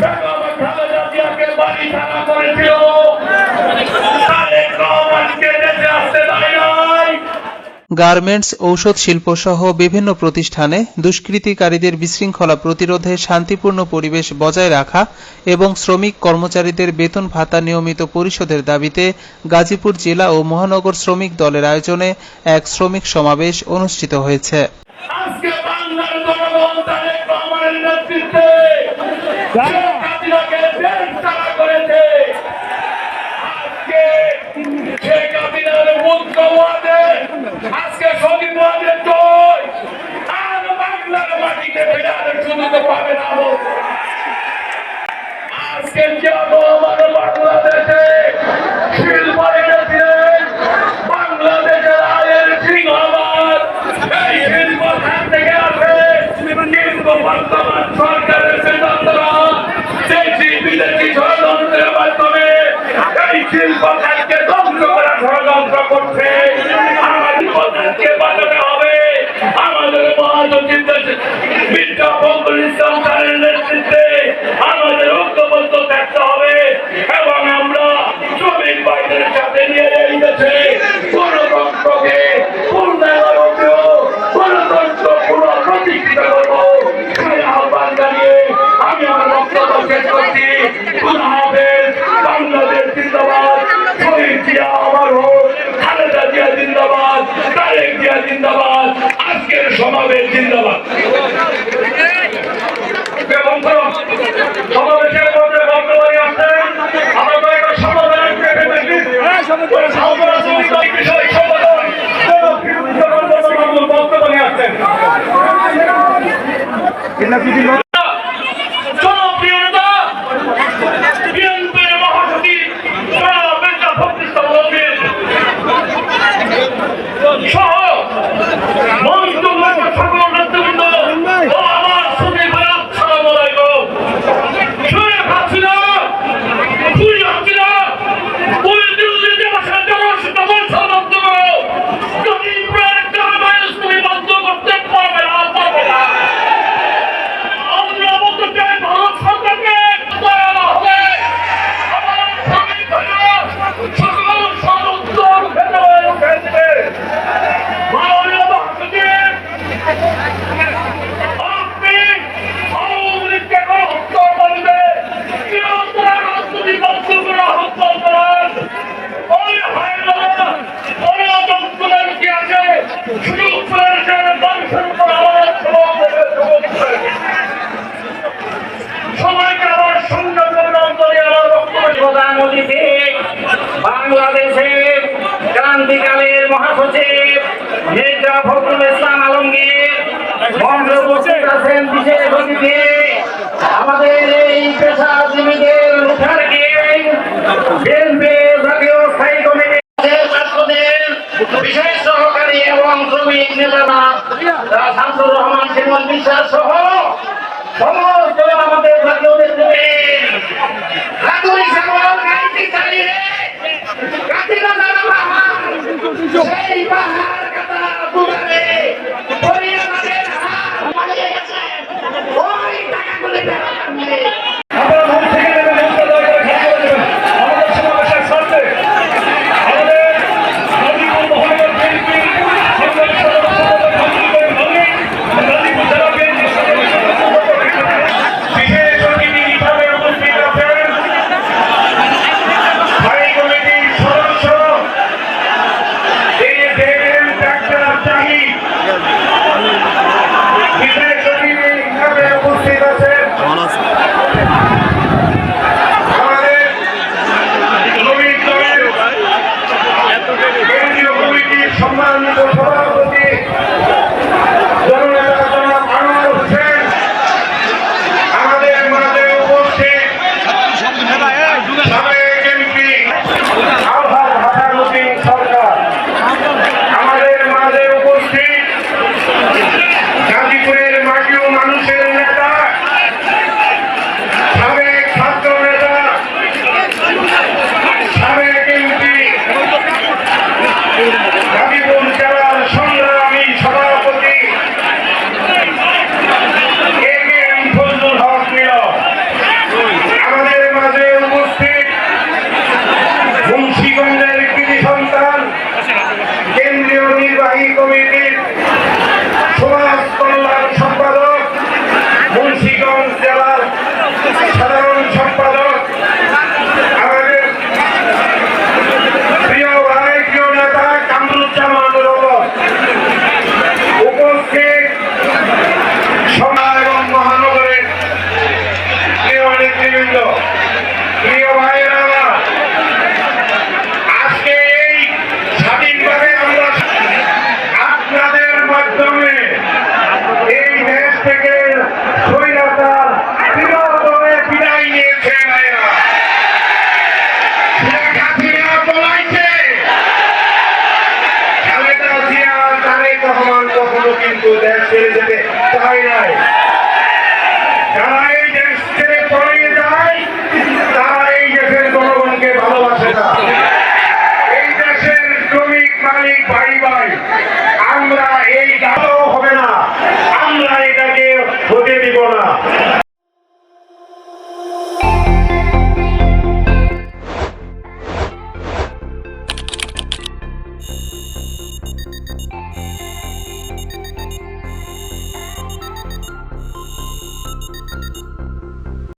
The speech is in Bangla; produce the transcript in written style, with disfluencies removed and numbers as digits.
বেগম খালেদা জিয়াকে বাড়ি ছাড়া করেছিল, তারেক রহমানকে দেশে আসতে দেয় নাই। গার্মেন্টস, ঔষধ শিল্পসহ বিভিন্ন প্রতিষ্ঠানে দুষ্কৃতিকারীদের বিশৃঙ্খলা প্রতিরোধে শান্তিপূর্ণ পরিবেশ বজায় রাখা এবং শ্রমিক কর্মচারীদের বেতন ভাতা নিয়মিত পরিশোধের দাবিতে গাজীপুর জেলা ও মহানগর শ্রমিক দলের আয়োজনে এক শ্রমিক সমাবেশ অনুষ্ঠিত হয়েছে। আজকে বাংলার জনগণ তারেক রহমানের নেতৃত্বে শেখ হাসিনাকে দেশ ছাড়া করেছে। আজকে শেখ হাসিনার মুক্ত ওয়াদে, আজকে শহীদ ওয়াদে জয়, আর বাংলার মাটিতে ফেরার সুযোগ পাবে না। আজকে যাবো আমার বাংলাদেশে শিল্প রেখেছিলেন, বাংলাদেশের আয়ের সিংহবাদ এই শিল্প খাত থেকে আসে। কিন্তু বর্তমান সরকারের সিদ্ধান্তরা দেশি বিদেশি ষড়যন্ত্রের মাধ্যমে এই শিল্প খাতকে ধ্বংস করার ষড়যন্ত্র করছে। আমাদের প্রধানকে বাঁচাতে হবে। আমাদের মহাসচিব মির্জা ফখরুল ইসলাম স্যারের নেতৃত্বে আমাদের ঐক্যবদ্ধ থাকতে হবে এবং আমরা শ্রমিক ভাইদের সাথে নিয়ে এই দেশে গণতন্ত্রকে পূর্ণাঙ্গরূপেও গণতন্ত্র পুনঃপ্রতিষ্ঠিত করবো। সেই আহ্বান জানিয়ে আমি আমার বক্তব্য শেষ করছি। খুদা হাফেজ। বাংলাদেশ জিন্দাবাদ। শহীদ জিয়া অমর হোক। খালেদা জিয়া জিন্দাবাদ। তারেক জিয়া জিন্দাবাদ। আজকের সমাবেশ জিন্দাবাদ। সমাবেশের মধ্যে বক্তব্য নিয়ে আসছেন আমাদের একটা সমাধান বিষয় সমাধান বক্তব্য নিয়ে আসছেন। জনপ্রিয়তা বিএনপির মহাসচিব মির্জা ফখরুল ইসলাম সহ মন্ত্রণালয়ের সকল নেতৃবৃন্দ ও আমার শ্রমিক ভাইরা আসসালামু আলাইকুম। শেখ হাসিনা খুনি হাসিনা ওই দিল্লিতে বসে ডবল ষড়যন্ত্র করো। যদি গার্মেন্টস তুমি বন্ধ করতে পারবে না, পারবে না। আমরা বলতে চাই ভারত সরকারকে দয়ালা হবে। আমার শ্রমিক ভাইরা সকল ষড়যন্ত্র ভেতরে ফেলবে। মাননীয় মহাসচিব, আপনি আওয়ামী লীগকে হত্যা করবে, নিরন্তর রাজনৈতিক বক্তব্য হত্যা করেন। ওই হায়না গণতন্ত্রের ইতিহাসে সুযোগ পেয়েছেন মানুষের উপর আওয়াজ সবাইকে আমার সঙ্গে অন্তরে আমার বক্তব্য। প্রধান অতিথি বাংলাদেশের ক্রান্তিকালের মহাসচিব মির্জা ফখরুল ইসলাম আলমগীর, মঞ্চে উপস্থিত আছেন বিশেষ অতিথি আমাদের এই পেশাজীবীদের মুখার্জি বিএনপি জাতীয় স্থায়ী কমিটির ছাত্রদের বিশেষ সহকারী এবং শ্রমিক নেতারা শামসুর রহমান সিমন বিশ্বাস সহ সমস্ত আমাদের জাতীয় নেতৃবৃন্দ, প্রিয় ভাইয়েরা আমার, আজকে এই স্বাধীনভাবে আমরা আপনাদের মাধ্যমে এই দেশ থেকে স্বৈরাচার চিরতরে বিদায় নিয়েছে ভাইয়েরা। শেখ হাসিনা পলাইছে, খালেদা জিয়া তারেক রহমান কখনো কিন্তু দেশ ছেড়ে যেতে চায় নাই। যারা এই দেশ ছেড়ে পড়িয়ে যায় তারা এই দেশের জনগণকে ভালোবাসে না। এই দেশের শ্রমিক মালিক ভাই ভাই আমরা এই